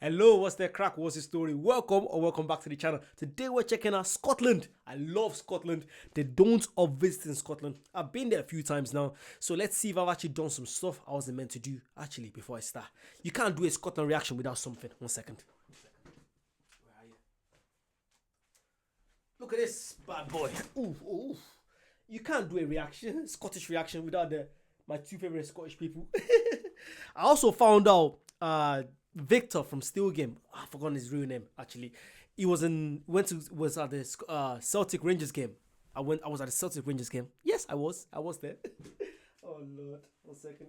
Hello, what's the crack? What's the story? Welcome or welcome back to the channel. Today we're checking out Scotland. I love Scotland. The don'ts of visiting Scotland. I've been there a few times now, so let's see if I've actually done some stuff I wasn't meant to do actually before I start. You can't do a Scotland reaction without something. One second. Where are you? Look at this bad boy. Ooh, ooh. You can't do a reaction, Scottish reaction, without my two favorite Scottish people. I also found out Victor from Steel Game. I've forgotten his real name actually. He was at the Celtic Rangers game. I was at the Celtic Rangers game. Yes, I was there. Oh Lord, 1 second.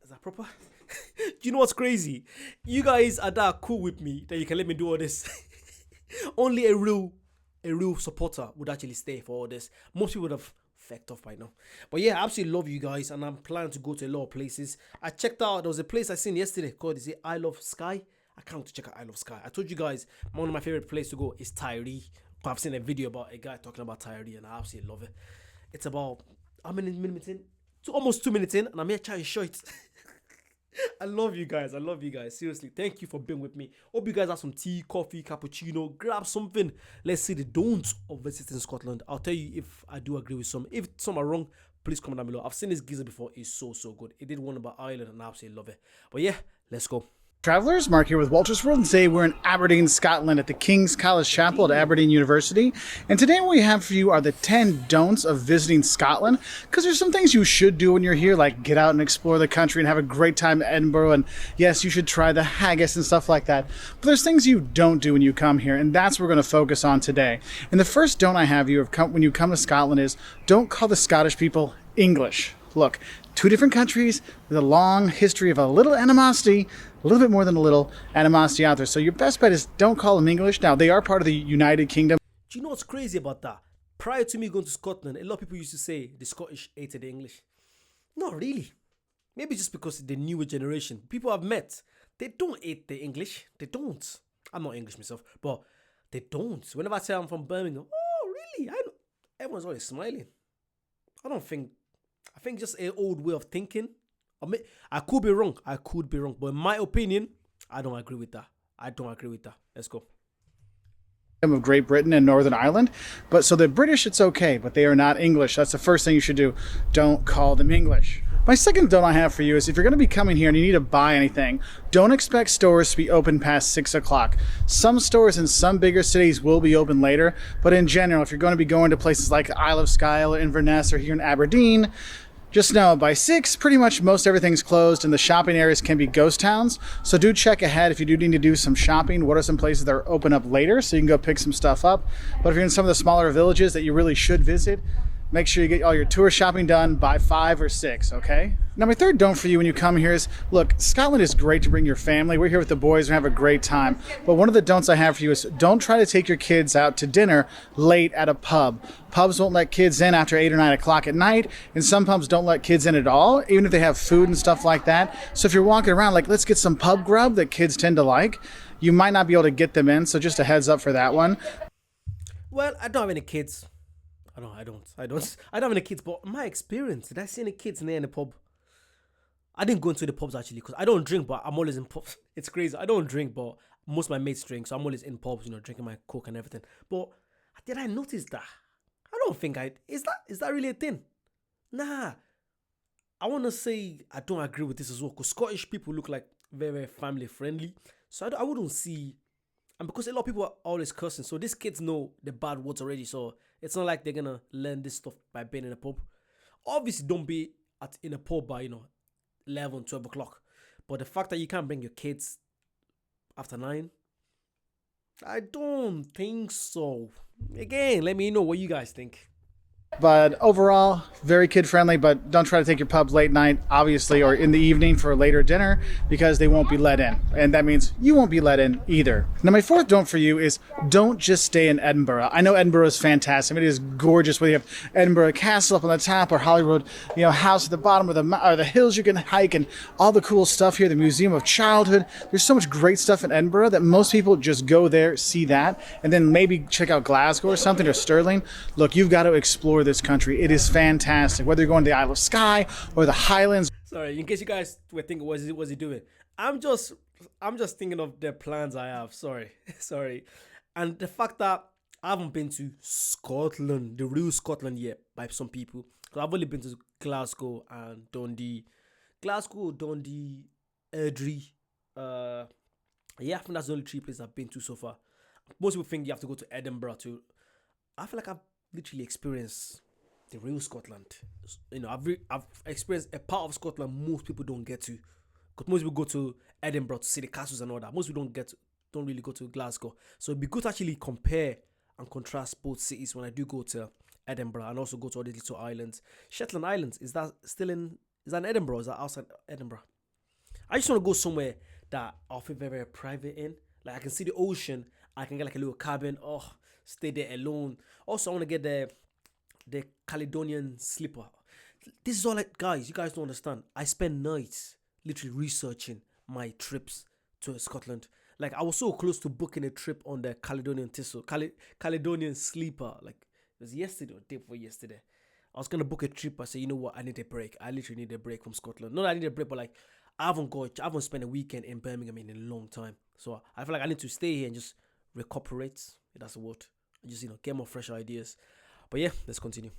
Is that proper? Do you know what's crazy? You guys are that cool with me that you can let me do all this. Only a real supporter would actually stay for all this. Most people would have fecked off by now. But yeah, I absolutely love you guys, and I'm planning to go to a lot of places. I checked out, there was a place I seen yesterday called, is it Isle of Skye? I can't wait to check out Isle of Skye. I told you guys, one of my favorite places to go is Tyree. I've seen a video about a guy talking about Tyree, and I absolutely love it. It's about, how many minutes in? Almost 2 minutes in, and I'm here trying to show it. I love you guys. I love you guys. Seriously, thank you for being with me. Hope you guys have some tea, coffee, cappuccino. Grab something. Let's see the don'ts of visiting Scotland. I'll tell you if I do agree with some. If some are wrong, please comment down below. I've seen this geezer before. It's so good. It did one about Ireland, and I absolutely love it. But yeah, let's go. Travelers, Mark here with Walter's World, and today we're in Aberdeen, Scotland at the King's College Chapel at Aberdeen University. And today what we have for you are the 10 don'ts of visiting Scotland, because there's some things you should do when you're here, like get out and explore the country and have a great time at Edinburgh, and yes, you should try the haggis and stuff like that. But there's things you don't do when you come here, and that's what we're going to focus on today. And the first don't I have you when you come to Scotland is don't call the Scottish people English. Look, two different countries with a long history of a little animosity, a little bit more than a little animosity out there. So your best bet is don't call them English. Now, they are part of the United Kingdom. Do you know what's crazy about that? Prior to me going to Scotland, a lot of people used to say the Scottish hated the English. Not really. Maybe just because the newer generation, people I've met, they don't hate the English. They don't. I'm not English myself, but they don't. Whenever I say I'm from Birmingham, oh, really? I know. Everyone's always smiling. I think just an old way of thinking. I could be wrong. But in my opinion, I don't agree with that. Let's go. Of Great Britain and Northern Ireland. But so the British, it's okay, but they are not English. That's the first thing you should do. Don't call them English. My second don't I have for you is if you're going to be coming here and you need to buy anything, don't expect stores to be open past 6 o'clock. Some stores in some bigger cities will be open later, but in general, if you're going to be going to places like Isle of Skye or Inverness or here in Aberdeen, just know by 6, pretty much most everything's closed and the shopping areas can be ghost towns. So do check ahead if you do need to do some shopping. What are some places that are open up later so you can go pick some stuff up? But if you're in some of the smaller villages that you really should visit, make sure you get all your tour shopping done by 5 or 6, okay? Now, my third don't for you when you come here is, look, Scotland is great to bring your family. We're here with the boys and have a great time. But one of the don'ts I have for you is don't try to take your kids out to dinner late at a pub. Pubs won't let kids in after 8 or 9 o'clock at night, and some pubs don't let kids in at all, even if they have food and stuff like that. So if you're walking around like, let's get some pub grub that kids tend to like, you might not be able to get them in, so just a heads up for that one. Well, I don't have any kids. I don't have any kids, but my experience, did I see any kids in there in the pub? I didn't go into the pubs actually, because I don't drink, but I'm always in pubs. It's crazy. I don't drink, but most of my mates drink, so I'm always in pubs, drinking my Coke and everything. But did I notice that? I don't think is that really a thing? Nah. I want to say I don't agree with this as well, because Scottish people look like very, very family friendly. So I wouldn't see, and because a lot of people are always cursing, so these kids know the bad words already, so it's not like they're going to learn this stuff by being in a pub. Obviously, don't be in a pub by, 11, 12 o'clock. But the fact that you can't bring your kids after 9, I don't think so. Again, let me know what you guys think. But overall, very kid-friendly, but don't try to take your pubs late night, obviously, or in the evening for a later dinner, because they won't be let in. And that means you won't be let in either. Now, my fourth don't for you is don't just stay in Edinburgh. I know Edinburgh is fantastic. It is gorgeous, whether you have Edinburgh Castle up on the top or Holyrood, house at the bottom of the hills you can hike and all the cool stuff here, the Museum of Childhood. There's so much great stuff in Edinburgh that most people just go there, see that, and then maybe check out Glasgow or something, or Stirling. Look, you've got to explore explore this country. It is fantastic. Whether you're going to the Isle of Skye or the Highlands. Sorry, in case you guys were thinking, what's he doing? I'm just thinking of the plans I have. Sorry, sorry, and the fact that I haven't been to Scotland, the real Scotland yet, by some people. Because I've only been to Glasgow and Dundee, Airdrie. Yeah, I think that's the only 3 places I've been to so far. Most people think you have to go to Edinburgh to. I feel like I've literally experienced the real Scotland. You know, I've experienced a part of Scotland most people don't get to. Because most people go to Edinburgh to see the castles and all that. Most people don't really go to Glasgow. So it'd be good to actually compare and contrast both cities when I do go to Edinburgh and also go to all these little islands. Shetland Islands, is that in Edinburgh or is that outside Edinburgh? I just want to go somewhere that I feel very, very private in. Like I can see the ocean, I can get like a little cabin, stay there alone. Also, I want to get the Caledonian slipper. This is all like, guys, you guys don't understand. I spend nights literally researching my trips to Scotland. Like I was so close to booking a trip on the Caledonian Caledonian sleeper. Like it was yesterday or day before yesterday. I was gonna book a trip. I said, you know what, I need a break. I literally need a break from Scotland. Not that I need a break, but like I haven't spent a weekend in Birmingham in a long time. So I feel like I need to stay here and just recuperate. That's the word. Just get more fresh ideas. But yeah, let's continue.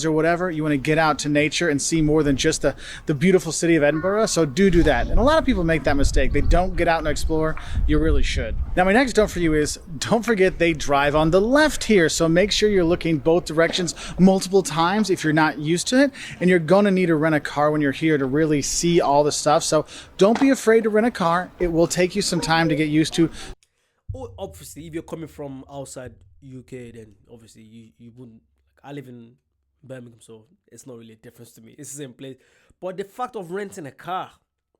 Or whatever, you want to get out to nature and see more than just the beautiful city of Edinburgh, so do that. And a lot of people make that mistake. They don't get out and explore. You really should. Now, my next don't for you is, don't forget they drive on the left here, so make sure you're looking both directions multiple times if you're not used to it, and you're going to need to rent a car when you're here to really see all the stuff, so don't be afraid to rent a car. It will take you some time to get used to. Obviously, if you're coming from outside UK, then obviously you wouldn't. I live in Birmingham, so it's not really a difference to me. It's the same place. But the fact of renting a car,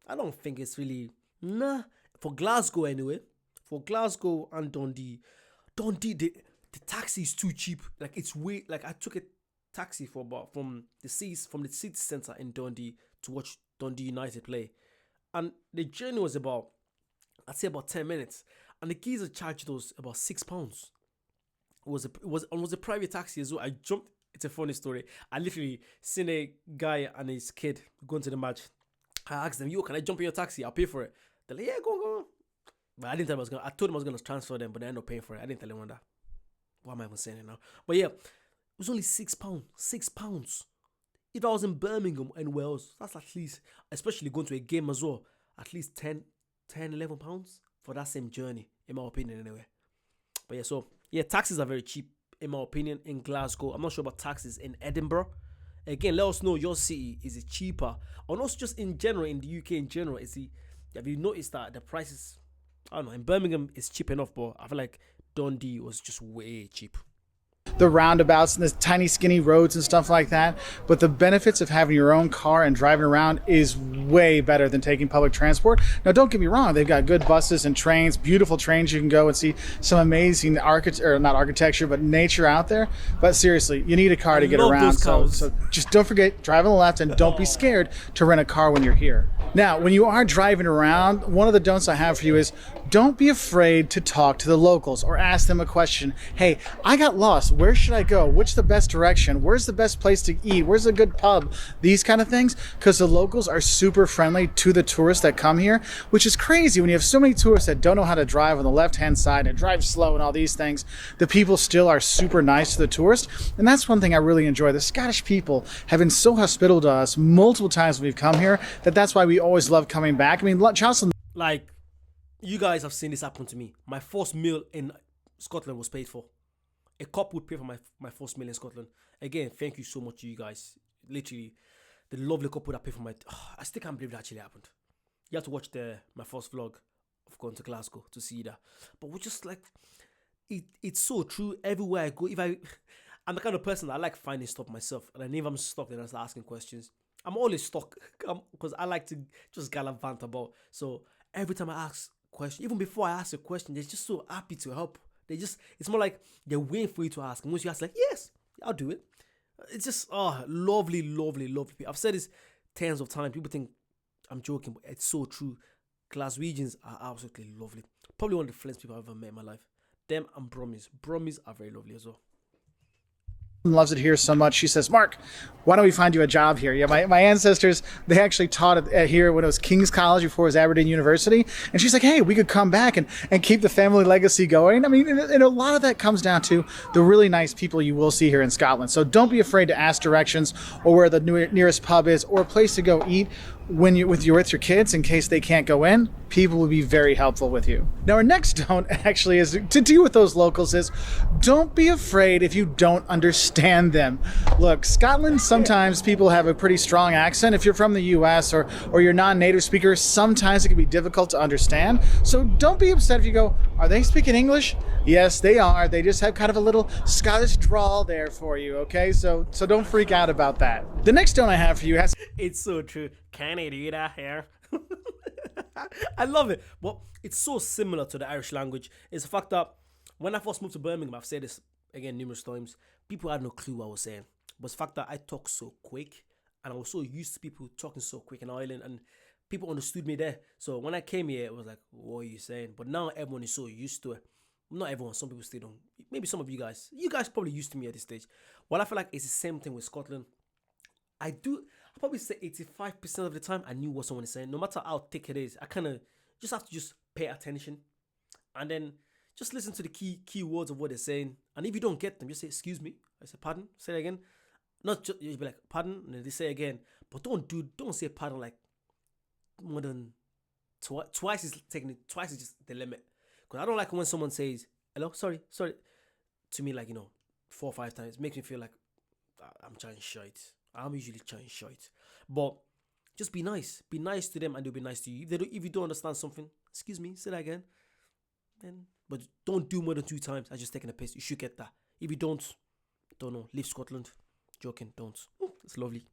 I don't think it's really for Glasgow anyway. For Glasgow and Dundee, the taxi is too cheap. Like it's way like I took a taxi from the city centre in Dundee to watch Dundee United play, and the journey was about 10 minutes, and the geezer charged us about £6. It was a private taxi as well. I jumped. It's a funny story. I literally seen a guy and his kid going to the match. I asked them, can I jump in your taxi? I'll pay for it. They're like, yeah, go. But I didn't tell them I told them I was going to transfer them, but they ended up paying for it. I didn't tell anyone that. Why am I even saying it now? But yeah, it was only £6. £6. If I was in Birmingham and Wales, that's at least, especially going to a game as well, at least £11 for that same journey, in my opinion anyway. But yeah, taxis are very cheap. In my opinion, in Glasgow. I'm not sure about taxes in Edinburgh. Again, let us know your city. Is it cheaper? Or also just in general, in the UK in general, have you noticed that the prices, I don't know, in Birmingham it's cheap enough, but I feel like Dundee was just way cheap. The roundabouts and the tiny skinny roads and stuff like that, but the benefits of having your own car and driving around is way better than taking public transport. Now don't get me wrong, they've got good buses and trains, beautiful trains. You can go and see some amazing not architecture but nature out there, but seriously, you need a car to get around, so just don't forget, drive on the left, and don't be scared to rent a car when you're here. Now when you are driving around, one of the don'ts I have for you is don't be afraid to talk to the locals or ask them a question. Hey, I got lost. Where should I go? Which the best direction? Where's the best place to eat? Where's a good pub? These kind of things, because the locals are super friendly to the tourists that come here, which is crazy when you have so many tourists that don't know how to drive on the left-hand side and drive slow and all these things. The people still are super nice to the tourists, and that's one thing I really enjoy. The Scottish people have been so hospitable to us multiple times when we've come here that's why we always love coming back. I mean, Charleston. Like, you guys have seen this happen to me. My first meal in Scotland was paid for. A cop would pay for my first meal in Scotland. Again, thank you so much to you guys. Literally, the lovely couple that paid for my... I still can't believe that actually happened. You have to watch my first vlog of going to Glasgow to see that. But we're just like... It's so true. Everywhere I go, I'm the kind of person that I like finding stuff myself. And if I'm stuck, then I start asking questions. I'm always stuck because I like to just gallivant about. So every time I ask a question, even before I ask a question, they're just so happy to help. It's more like they're waiting for you to ask. And once you ask, like, yes, I'll do it. It's just, lovely, lovely, lovely. I've said this tens of times. People think I'm joking, but it's so true. Glaswegians are absolutely lovely. Probably one of the friendliest people I've ever met in my life. Them and Brummies. Brummies are very lovely as well. loves it here so much. She says, Mark, why don't we find you a job here? Yeah, my ancestors, they actually taught it here when it was King's College before it was Aberdeen University. And she's like, hey, we could come back and keep the family legacy going. I mean, and a lot of that comes down to the really nice people you will see here in Scotland. So don't be afraid to ask directions or where the nearest pub is or a place to go eat when you're with your kids in case they can't go in. People will be very helpful with you. Now, our next don't actually is to do with those locals is don't be afraid if you don't understand them. Look, Scotland, sometimes people have a pretty strong accent. If you're from the US or you're non-native speaker, sometimes it can be difficult to understand. So don't be upset if you go, are they speaking English? Yes, they are. They just have kind of a little Scottish drawl there for you, okay? So don't freak out about that. The next don't I have for you has... It's so true. Can I do that here? I love it. But it's so similar to the Irish language. It's the fact that when I first moved to Birmingham, I've said this again numerous times, people had no clue what I was saying. But it's the fact that I talk so quick and I was so used to people talking so quick in Ireland and people understood me there. So when I came here, it was like, what are you saying? But now everyone is so used to it. Not everyone, some people still don't. Maybe some of you guys probably used to me at this stage. Well, I feel like it's the same thing with Scotland. I probably say 85% of the time I knew what someone is saying. No matter how thick it is, I kind of just have to just pay attention and then just listen to the key words of what they're saying. And if you don't get them, just say, excuse me. I say, pardon, say it again. Not just, you'll be like, pardon, and then they say again. But don't say pardon like more than twice is just the limit. Because I don't like when someone says, hello, sorry, to me, like, 4 or 5 times. It makes me feel like I'm trying shite. I'm usually trying shite. But just be nice. Be nice to them and they'll be nice to you. If you don't understand something, excuse me, say that again. But don't do more than 2 times. I just taking a piss. You should get that. If you don't know, leave Scotland. Joking, don't. It's lovely.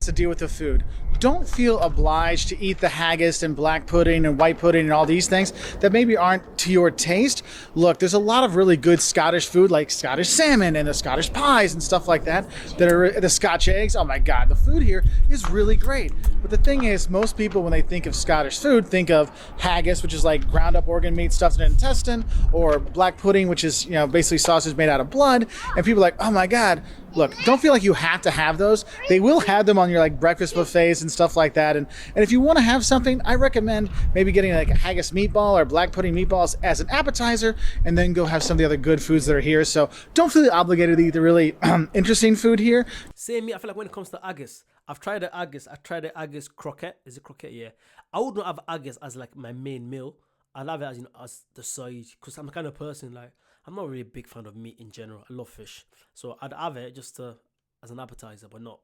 To deal with the food. Don't feel obliged to eat the haggis and black pudding and white pudding and all these things that maybe aren't to your taste. Look, there's a lot of really good Scottish food like Scottish salmon and the Scottish pies and stuff like that are the Scotch eggs. Oh my God, the food here is really great. But the thing is, most people when they think of Scottish food think of haggis, which is like ground up organ meat stuffed in an intestine, or black pudding, which is basically sausage made out of blood. And people are like, oh my God. Look, don't feel like you have to have those. They will have them on your like breakfast buffets and stuff like that. And if you want to have something, I recommend maybe getting like a haggis meatball or black pudding meatballs as an appetizer, and then go have some of the other good foods that are here. So don't feel obligated to eat the really interesting food here. Same me. I feel like when it comes to haggis, I've tried the haggis. I tried the haggis croquette. Is it croquette? Yeah. I would not have haggis as like my main meal. I'd have it as as the side because I'm the kind of person like. I'm not really a big fan of meat in general. I love fish. So I'd have it just as an appetizer, but not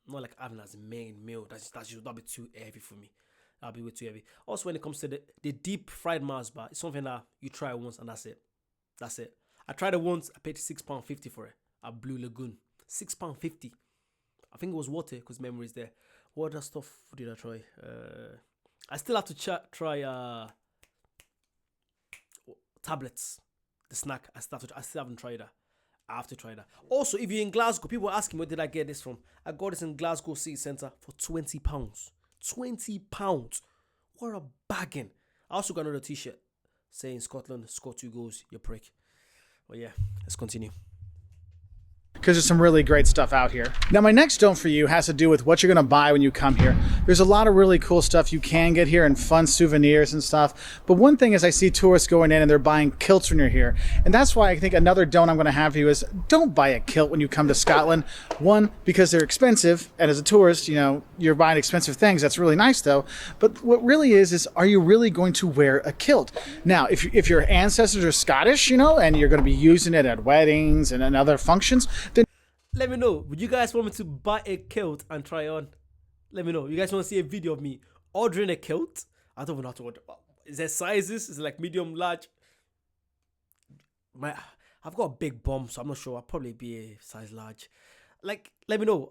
like having it as a main meal. That'd be too heavy for me. That'd be way too heavy. Also, when it comes to the deep fried Mars bar, it's something that you try once and that's it. That's it. I tried it once. I paid £6.50 for it at Blue Lagoon. £6.50. I think it was water because memory's there. What other stuff did I try? I still have to try tablets. The snack. I still haven't tried that. I have to try that. Also, if you're in Glasgow, people are asking where did I get this from. I got this in Glasgow City Centre for £20. £20. What a bargain. I also got another t-shirt saying Scotland, score 2 goals, you prick. But yeah, let's continue. Because there's some really great stuff out here. Now, my next don't for you has to do with what you're going to buy when you come here. There's a lot of really cool stuff you can get here and fun souvenirs and stuff. But one thing is I see tourists going in and they're buying kilts when you're here. And that's why I think another don't I'm going to have for you is don't buy a kilt when you come to Scotland. One, because they're expensive. And as a tourist, you're buying expensive things. That's really nice though. But what really is are you really going to wear a kilt? Now, if your ancestors are Scottish, and you're going to be using it at weddings and in other functions, then let me know. Would you guys want me to buy a kilt and try on? Let me know. You guys want to see a video of me ordering a kilt? I don't know how to order. Is there sizes? Is it like medium, large? I've got a big bum, so I'm not sure. I'll probably be a size large. Like, let me know.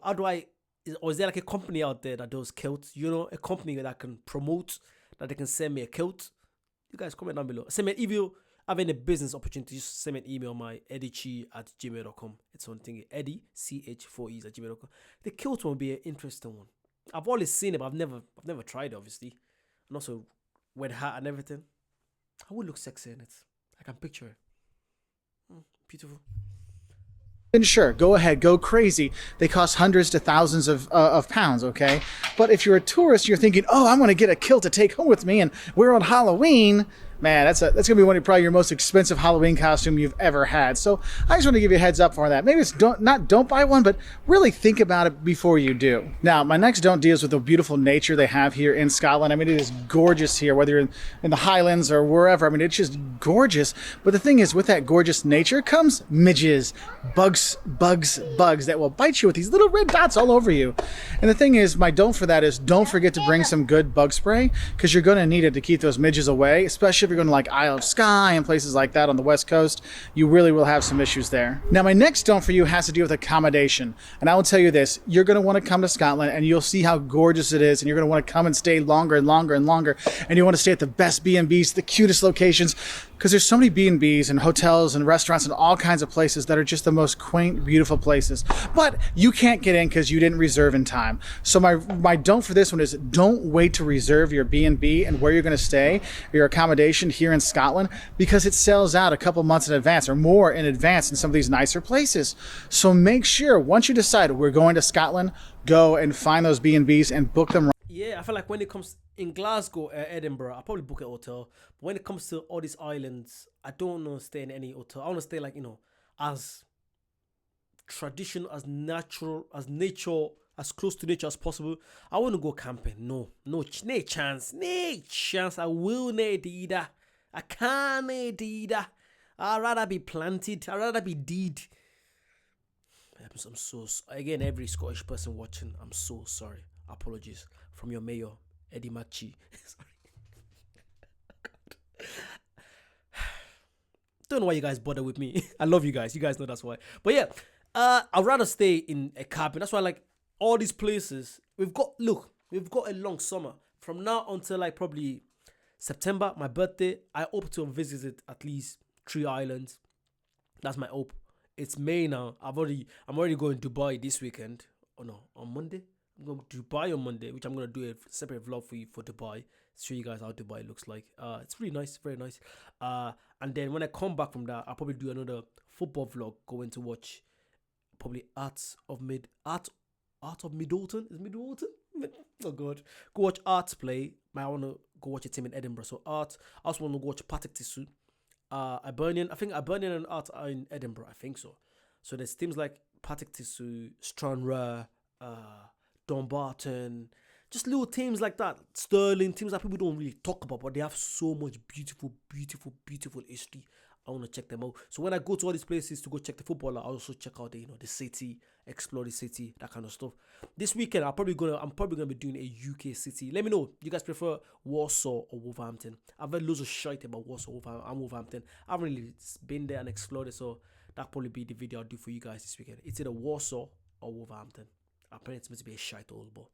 Or is there like a company out there that does kilts? A company that can promote, that they can send me a kilt? You guys comment down below. Send me if you have any business opportunity, just send me an email, my eddiechi@gmail.com. It's on thing, Eddie, CH4Es@gmail.com. The kilt one will be an interesting one. I've always seen it, but I've never tried it, obviously. And also, wear the hat and everything. I would look sexy in it. I can picture it. Beautiful. then sure, go ahead, go crazy. They cost hundreds to thousands of pounds, okay? But if you're a tourist, you're thinking, oh, I'm going to get a kilt to take home with me and wear on Halloween. Man, that's going to be probably your most expensive Halloween costume you've ever had. So I just want to give you a heads up for that. Maybe it's don't buy one, but really think about it before you do. Now, my next don't deals with the beautiful nature they have here in Scotland. I mean, it is gorgeous here, whether you're in the Highlands or wherever. I mean, it's just gorgeous. But the thing is, with that gorgeous nature comes midges, bugs that will bite you with these little red dots all over you. And the thing is, my don't for that is don't forget to bring some good bug spray, because you're going to need it to keep those midges away, especially if you're going to like Isle of Skye and places like that on the west coast. You really will have some issues there. Now, my next don't for you has to do with accommodation. And I will tell you this, you're going to want to come to Scotland and you'll see how gorgeous it is, and you're going to want to come and stay longer and longer and longer, and you want to stay at the best B&Bs, the cutest locations, because there's so many B&Bs and hotels and restaurants and all kinds of places that are just the most quaint, beautiful places. But you can't get in because you didn't reserve in time. So my don't for this one is don't wait to reserve your B&B and where you're going to stay, your accommodation here in Scotland, because it sells out a couple months in advance or more in advance in some of these nicer places. So make sure once you decide we're going to Scotland, go and find those B&Bs and book them. Yeah, I feel like when it comes in Glasgow, Edinburgh, I'll probably book a hotel. But when it comes to all these islands, I don't want to stay in any hotel. I want to stay like, as traditional, as natural, as nature, as close to nature as possible. I want to go camping. No chance. I will not do that. I can't do that. I'd rather be planted. I'd rather be deed. I'm so, again, every Scottish person watching, I'm so sorry. Apologies from your mayor, Eddie Machi. Sorry. Don't know why you guys bother with me. I love you guys. You guys know that's why. But yeah, I'd rather stay in a cabin. That's why, like, all these places, we've got a long summer. From now until like probably September, my birthday, I hope to have visited at least 3 islands. That's my hope. It's May now. I'm already going to Dubai this weekend. Oh no, on Monday. I'm going to Dubai on Monday, which I'm going to do a separate vlog for you for Dubai. Show you guys how Dubai looks like. It's really nice, very nice. And then when I come back from that, I'll probably do another football vlog, going to watch probably Art of Middleton. Is Middleton? Oh god. Go watch Art play. I want to go watch a team in Edinburgh. So Art. I also want to watch Partick Tissue. Hibernian. I think Hibernian and Art are in Edinburgh. I think so. So there's teams like Partick Tissue, Stranraer, Dumbarton, just little teams like that. Stirling, teams that people don't really talk about, but they have so much beautiful history. I want to check them out. So when I go to all these places to go check the football, I also check out the city, explore the city, that kind of stuff. This weekend I'm probably gonna be doing a UK city. Let me know. You guys prefer Warsaw or Wolverhampton? I've heard loads of shit about Warsaw and Wolverhampton. I haven't really been there and explored it, so that'll probably be the video I'll do for you guys this weekend. It's either Warsaw or Wolverhampton. Apparently it's meant to be a shite hole, but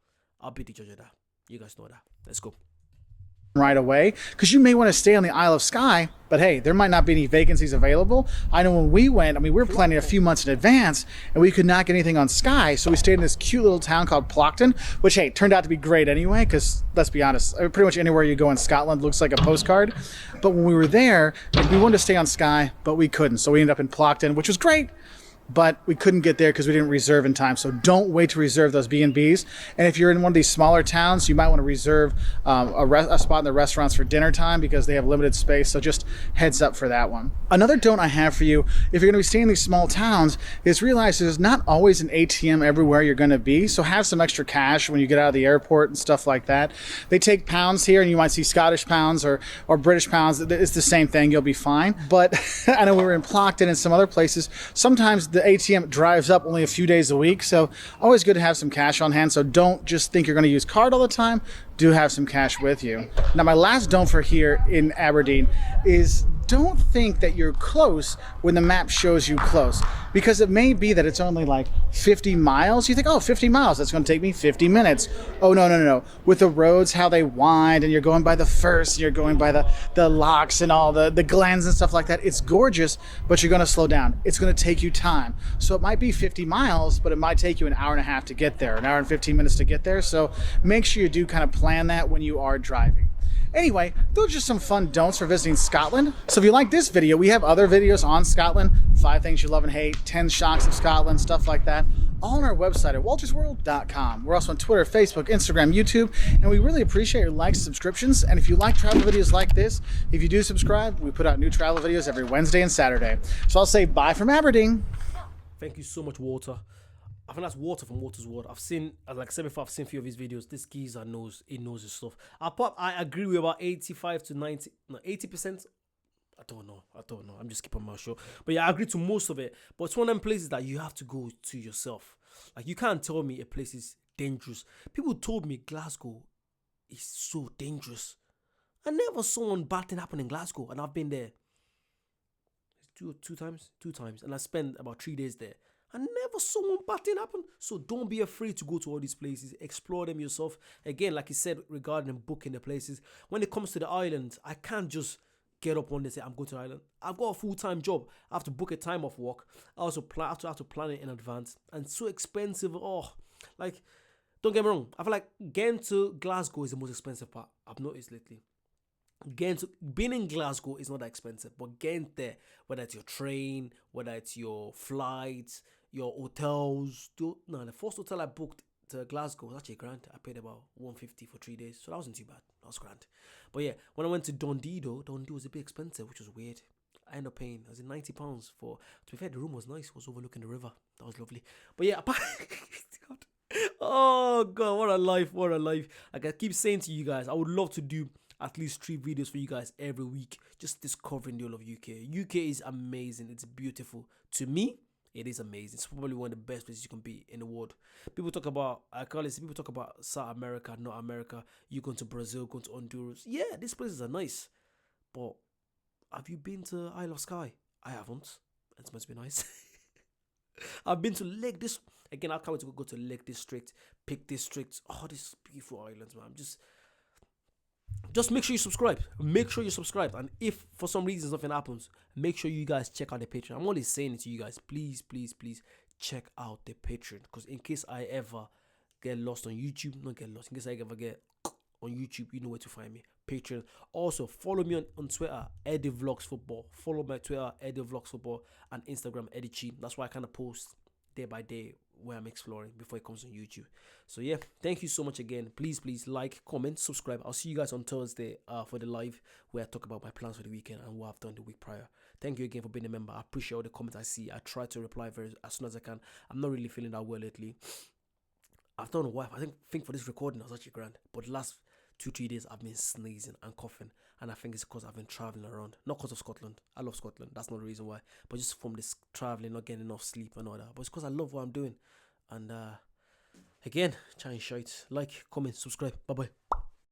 I'll be the judge of that. You guys know that. Let's go. Right away, because you may want to stay on the Isle of Skye, but hey, there might not be any vacancies available. I know when we went, we were planning a few months in advance, and we could not get anything on Skye, so we stayed in this cute little town called Plockton, which, hey, turned out to be great anyway, because let's be honest, pretty much anywhere you go in Scotland looks like a postcard. But when we were there, we wanted to stay on Skye, but we couldn't, so we ended up in Plockton, which was great. But we couldn't get there because we didn't reserve in time. So don't wait to reserve those B&Bs. And if you're in one of these smaller towns, you might want to reserve a spot in the restaurants for dinner time, because they have limited space. So just heads up for that one. Another don't I have for you, if you're going to be staying in these small towns, is realize there's not always an ATM everywhere you're going to be. So have some extra cash when you get out of the airport and stuff like that. They take pounds here, and you might see Scottish pounds or British pounds. It's the same thing. You'll be fine. But I know we were in Plockton and some other places. Sometimes the ATM drives up only a few days a week, so always good to have some cash on hand. So don't just think you're going to use card all the time. Do have some cash with you. Now, my last don't for here in Aberdeen is don't think that you're close when the map shows you close, because it may be that it's only like 50 miles. You think, oh, 50 miles, that's going to take me 50 minutes. Oh, no. With the roads, how they wind, and you're going by the first, and you're going by the locks and all the glens and stuff like that. It's gorgeous, but you're going to slow down. It's going to take you time. So it might be 50 miles, but it might take you an hour and a half to get there, an hour and 15 minutes to get there. So make sure you do kind of plan that when you are driving. Anyway, those are just some fun don'ts for visiting Scotland. So if you like this video, we have other videos on Scotland, 5 things you love and hate, 10 shocks of Scotland, stuff like that, all on our website at waltersworld.com. We're also on Twitter, Facebook, Instagram, YouTube, and we really appreciate your likes, subscriptions, and if you like travel videos like this, if you do subscribe, we put out new travel videos every Wednesday and Saturday. So I'll say bye from Aberdeen. Thank you so much, Walter. I think that's Walter from Walter's World. I've seen, like I said before, I've seen a few of his videos. This geezer knows his stuff. I agree with about 85 to 90, no, 80%. I don't know. I'm just keeping my show. But yeah, I agree to most of it. But it's one of them places that you have to go to yourself. Like, you can't tell me a place is dangerous. People told me Glasgow is so dangerous. I never saw one bad thing happen in Glasgow, and I've been there two times, and I spent about 3 days there. I never saw one bad thing happen. So don't be afraid to go to all these places. Explore them yourself. Again, like you said, regarding booking the places. When it comes to the islands, I can't just get up one day and say, I'm going to the island. I've got a full-time job. I have to book a time off work. I also have to plan it in advance. And it's so expensive. Oh, like, don't get me wrong. I feel like getting to Glasgow is the most expensive part I've noticed lately. Being in Glasgow is not that expensive, but getting there, whether it's your train, whether it's your flights, your hotels. The first hotel I booked to Glasgow was actually $1,000. I paid about $150 for 3 days, so that wasn't too bad. That was $1,000. But yeah, when I went to Dundee though, Dundee was a bit expensive, which was weird. I ended up paying, I was in £90 for. To be fair, the room was nice. It was overlooking the river. That was lovely. But yeah, God. Oh God, what a life! What a life! Like I keep saying to you guys, I would love to do at least 3 videos for you guys every week, just discovering the whole of UK. UK is amazing. It's beautiful. To me, it is amazing. It's probably one of the best places you can be in the world. People talk about, people talk about South America, North America. You going to Brazil, going to Honduras. Yeah, these places are nice. But have you been to Isle of Skye? I haven't. It's meant to be nice. I've been to Lake District. Again, I can't wait to go to Lake District, Peak District. Oh, these beautiful islands, man. Just make sure you subscribe. Make sure you subscribe. And if for some reason something happens, make sure you guys check out the Patreon. I'm only saying it to you guys. Please, please, please check out the Patreon. Because in case I ever get lost on YouTube, not get lost. In case I ever get on YouTube, you know where to find me. Patreon. Also, follow me on Twitter, Eddie Vlogs Football. Follow my Twitter, Eddie Vlogs Football. And Instagram, Eddie Chi. That's why I kind of post day by day where I'm exploring before it comes on YouTube. So yeah, thank you so much again. Please like, comment, subscribe. I'll see you guys on Thursday for the live where I talk about my plans for the weekend and what I've done the week prior. Thank you again for being a member. I appreciate all the comments I see. I try to reply as soon as I can. I'm not really feeling that well lately. I don't know why. I think for this recording I was actually grand, but the last 2-3 days I've been sneezing and coughing, and I think it's because I've been traveling around. Not because of Scotland. I love Scotland. That's not the reason why. But just from this traveling, not getting enough sleep and all that. But it's because I love what I'm doing. And again, chatting shite. Like, comment, subscribe. Bye bye.